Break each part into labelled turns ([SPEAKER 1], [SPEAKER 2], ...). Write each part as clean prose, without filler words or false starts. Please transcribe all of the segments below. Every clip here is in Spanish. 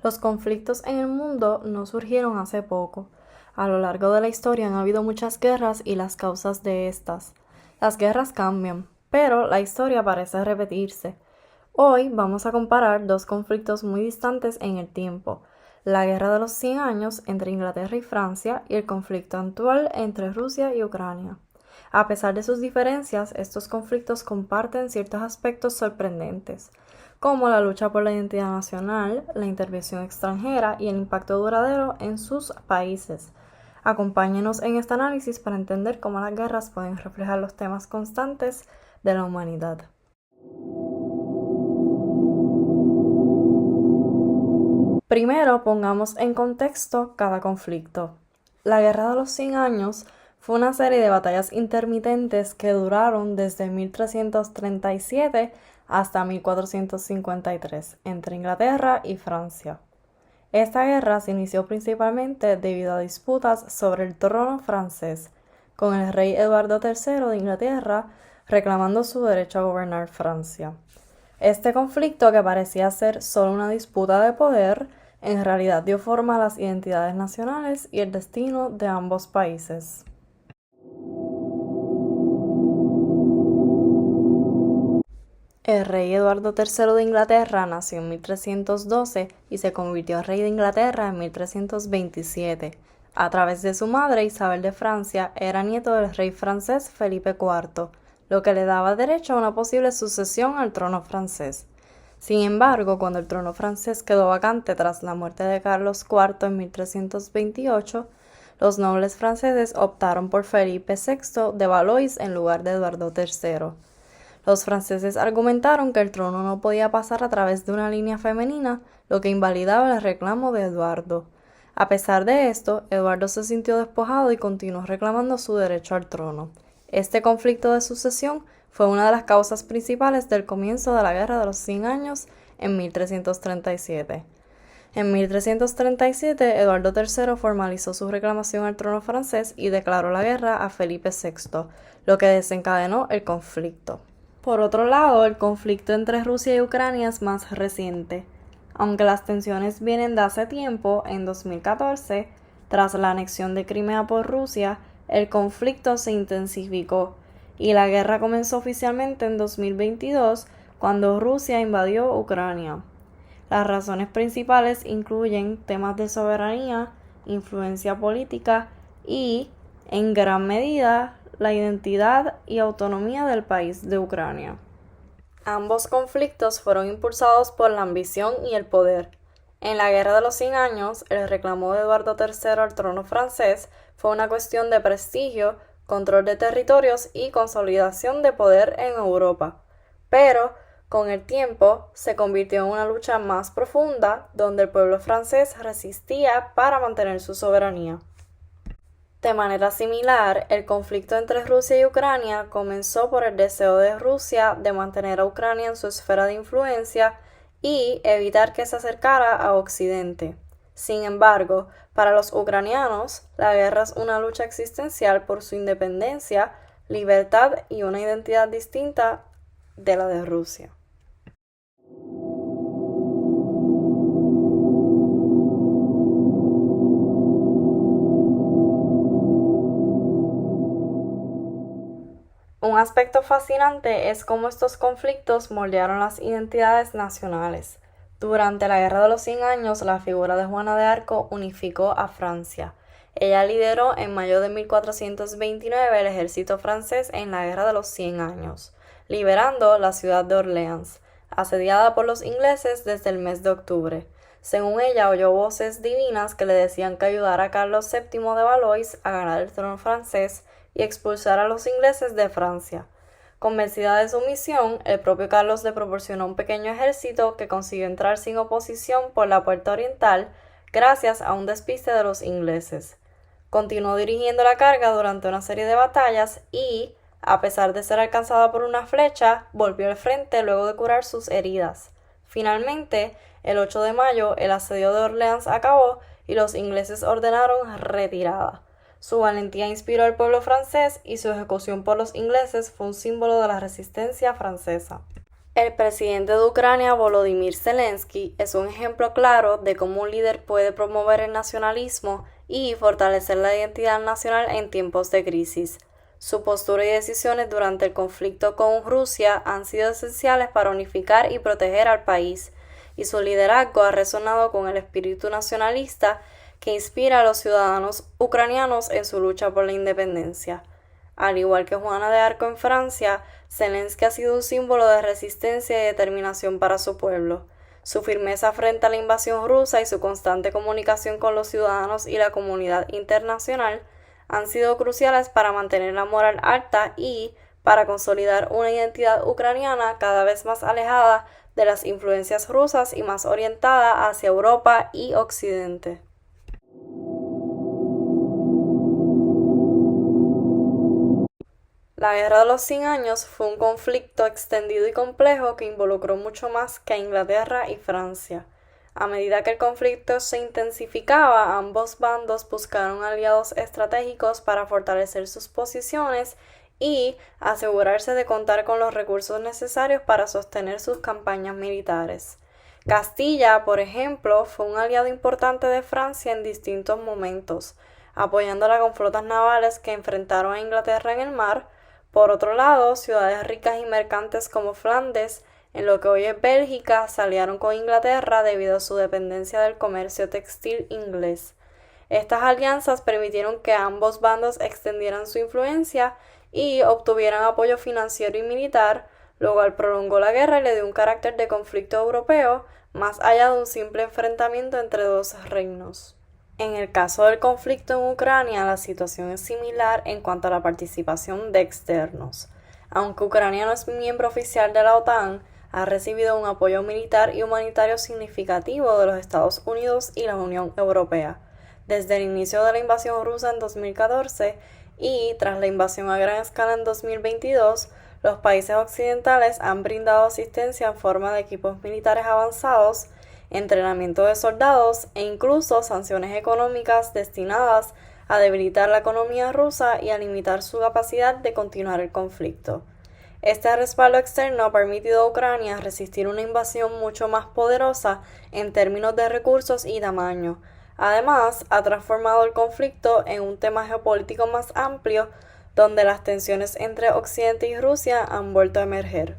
[SPEAKER 1] Los conflictos en el mundo no surgieron hace poco. A lo largo de la historia han habido muchas guerras y las causas de estas. Las guerras cambian, pero la historia parece repetirse. Hoy vamos a comparar dos conflictos muy distantes en el tiempo: la Guerra de los 100 años entre Inglaterra y Francia y el conflicto actual entre Rusia y Ucrania. A pesar de sus diferencias, estos conflictos comparten ciertos aspectos sorprendentes, como la lucha por la identidad nacional, la intervención extranjera y el impacto duradero en sus países. Acompáñenos en este análisis para entender cómo las guerras pueden reflejar los temas constantes de la humanidad. Primero, pongamos en contexto cada conflicto. La Guerra de los 100 años fue una serie de batallas intermitentes que duraron desde 1337 hasta 1453 entre Inglaterra y Francia. Esta guerra se inició principalmente debido a disputas sobre el trono francés, con el rey Eduardo III de Inglaterra reclamando su derecho a gobernar Francia. Este conflicto, que parecía ser solo una disputa de poder, en realidad dio forma a las identidades nacionales y el destino de ambos países. El rey Eduardo III de Inglaterra nació en 1312 y se convirtió en rey de Inglaterra en 1327. A través de su madre, Isabel de Francia, era nieto del rey francés Felipe IV, lo que le daba derecho a una posible sucesión al trono francés. Sin embargo, cuando el trono francés quedó vacante tras la muerte de Carlos IV en 1328, los nobles franceses optaron por Felipe VI de Valois en lugar de Eduardo III. Los franceses argumentaron que el trono no podía pasar a través de una línea femenina, lo que invalidaba el reclamo de Eduardo. A pesar de esto, Eduardo se sintió despojado y continuó reclamando su derecho al trono. Este conflicto de sucesión fue una de las causas principales del comienzo de la Guerra de los 100 años en 1337. En 1337, Eduardo III formalizó su reclamación al trono francés y declaró la guerra a Felipe VI, lo que desencadenó el conflicto. Por otro lado, el conflicto entre Rusia y Ucrania es más reciente. Aunque las tensiones vienen de hace tiempo, en 2014, tras la anexión de Crimea por Rusia, el conflicto se intensificó y la guerra comenzó oficialmente en 2022, cuando Rusia invadió Ucrania. Las razones principales incluyen temas de soberanía, influencia política y, en gran medida, la identidad y autonomía del país de Ucrania. Ambos conflictos fueron impulsados por la ambición y el poder. En la Guerra de los 100 años, el reclamo de Eduardo III al trono francés fue una cuestión de prestigio, control de territorios y consolidación de poder en Europa. Pero, con el tiempo, se convirtió en una lucha más profunda, donde el pueblo francés resistía para mantener su soberanía. De manera similar, el conflicto entre Rusia y Ucrania comenzó por el deseo de Rusia de mantener a Ucrania en su esfera de influencia y evitar que se acercara a Occidente. Sin embargo, para los ucranianos, la guerra es una lucha existencial por su independencia, libertad y una identidad distinta de la de Rusia. Un aspecto fascinante es cómo estos conflictos moldearon las identidades nacionales. Durante la Guerra de los 100 años, la figura de Juana de Arco unificó a Francia. Ella lideró en mayo de 1429 el ejército francés en la Guerra de los 100 años, liberando la ciudad de Orleans, asediada por los ingleses desde el mes de octubre. Según ella, oyó voces divinas que le decían que ayudara a Carlos VII de Valois a ganar el trono francés y expulsar a los ingleses de Francia. Convencida de su misión, el propio Carlos le proporcionó un pequeño ejército que consiguió entrar sin oposición por la puerta oriental gracias a un despiste de los ingleses. Continuó dirigiendo la carga durante una serie de batallas y, a pesar de ser alcanzada por una flecha, volvió al frente luego de curar sus heridas. Finalmente, el 8 de mayo, el asedio de Orleans acabó y los ingleses ordenaron retirada. Su valentía inspiró al pueblo francés y su ejecución por los ingleses fue un símbolo de la resistencia francesa. El presidente de Ucrania, Volodymyr Zelensky, es un ejemplo claro de cómo un líder puede promover el nacionalismo y fortalecer la identidad nacional en tiempos de crisis. Su postura y decisiones durante el conflicto con Rusia han sido esenciales para unificar y proteger al país, y su liderazgo ha resonado con el espíritu nacionalista que inspira a los ciudadanos ucranianos en su lucha por la independencia. Al igual que Juana de Arco en Francia, Zelensky ha sido un símbolo de resistencia y determinación para su pueblo. Su firmeza frente a la invasión rusa y su constante comunicación con los ciudadanos y la comunidad internacional han sido cruciales para mantener la moral alta y para consolidar una identidad ucraniana cada vez más alejada de las influencias rusas y más orientada hacia Europa y Occidente. La Guerra de los 100 Años fue un conflicto extendido y complejo que involucró mucho más que a Inglaterra y Francia. A medida que el conflicto se intensificaba, ambos bandos buscaron aliados estratégicos para fortalecer sus posiciones y asegurarse de contar con los recursos necesarios para sostener sus campañas militares. Castilla, por ejemplo, fue un aliado importante de Francia en distintos momentos, apoyándola con flotas navales que enfrentaron a Inglaterra en el mar. Por otro lado, ciudades ricas y mercantes como Flandes, en lo que hoy es Bélgica, se aliaron con Inglaterra debido a su dependencia del comercio textil inglés. Estas alianzas permitieron que ambos bandos extendieran su influencia y obtuvieran apoyo financiero y militar, lo cual prolongó la guerra y le dio un carácter de conflicto europeo, más allá de un simple enfrentamiento entre dos reinos. En el caso del conflicto en Ucrania, la situación es similar en cuanto a la participación de externos. Aunque Ucrania no es miembro oficial de la OTAN, ha recibido un apoyo militar y humanitario significativo de los Estados Unidos y la Unión Europea. Desde el inicio de la invasión rusa en 2014 y tras la invasión a gran escala en 2022, los países occidentales han brindado asistencia en forma de equipos militares avanzados, entrenamiento de soldados e incluso sanciones económicas destinadas a debilitar la economía rusa y a limitar su capacidad de continuar el conflicto. Este respaldo externo ha permitido a Ucrania resistir una invasión mucho más poderosa en términos de recursos y tamaño. Además, ha transformado el conflicto en un tema geopolítico más amplio, donde las tensiones entre Occidente y Rusia han vuelto a emerger.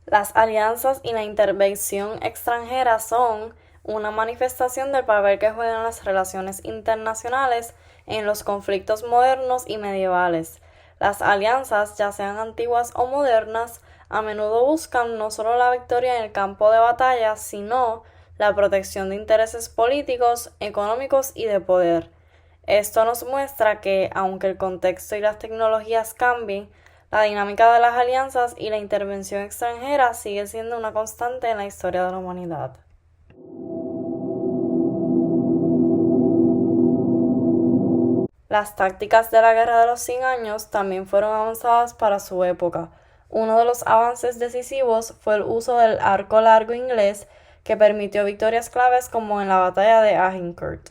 [SPEAKER 1] Las alianzas y la intervención extranjera son una manifestación del papel que juegan las relaciones internacionales en los conflictos modernos y medievales. Las alianzas, ya sean antiguas o modernas, a menudo buscan no solo la victoria en el campo de batalla, sino la protección de intereses políticos, económicos y de poder. Esto nos muestra que, aunque el contexto y las tecnologías cambien, la dinámica de las alianzas y la intervención extranjera sigue siendo una constante en la historia de la humanidad. Las tácticas de la Guerra de los 100 Años también fueron avanzadas para su época. Uno de los avances decisivos fue el uso del arco largo inglés, que permitió victorias claves como en la batalla de Agincourt.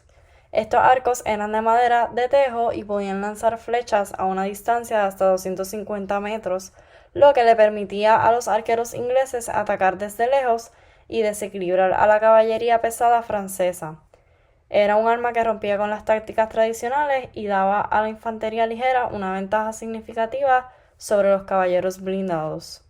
[SPEAKER 1] Estos arcos eran de madera de tejo y podían lanzar flechas a una distancia de hasta 250 metros, lo que le permitía a los arqueros ingleses atacar desde lejos y desequilibrar a la caballería pesada francesa. Era un arma que rompía con las tácticas tradicionales y daba a la infantería ligera una ventaja significativa sobre los caballeros blindados.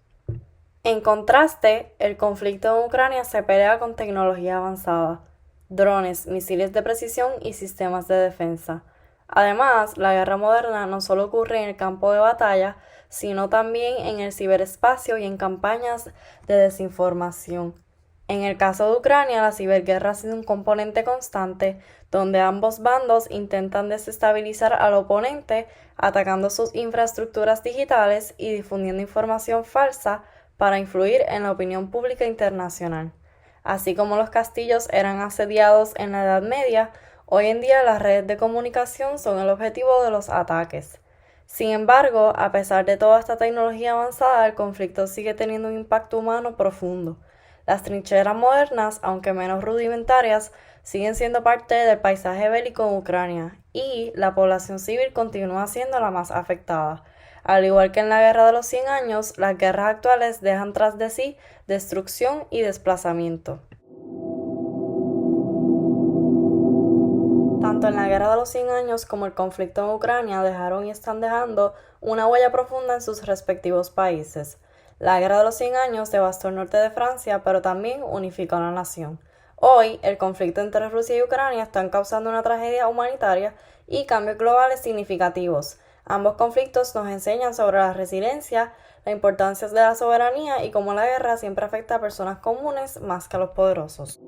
[SPEAKER 1] En contraste, el conflicto en Ucrania se pelea con tecnología avanzada, drones, misiles de precisión y sistemas de defensa. Además, la guerra moderna no solo ocurre en el campo de batalla, sino también en el ciberespacio y en campañas de desinformación. En el caso de Ucrania, la ciberguerra ha sido un componente constante, donde ambos bandos intentan desestabilizar al oponente, atacando sus infraestructuras digitales y difundiendo información falsa para influir en la opinión pública internacional. Así como los castillos eran asediados en la Edad Media, hoy en día las redes de comunicación son el objetivo de los ataques. Sin embargo, a pesar de toda esta tecnología avanzada, el conflicto sigue teniendo un impacto humano profundo. Las trincheras modernas, aunque menos rudimentarias, siguen siendo parte del paisaje bélico en Ucrania y la población civil continúa siendo la más afectada. Al igual que en la Guerra de los 100 años, las guerras actuales dejan tras de sí destrucción y desplazamiento. Tanto en la Guerra de los 100 años como el conflicto en Ucrania dejaron y están dejando una huella profunda en sus respectivos países. La Guerra de los 100 años devastó el norte de Francia, pero también unificó a la nación. Hoy, el conflicto entre Rusia y Ucrania están causando una tragedia humanitaria y cambios globales significativos. Ambos conflictos nos enseñan sobre la resiliencia, la importancia de la soberanía y cómo la guerra siempre afecta a personas comunes más que a los poderosos.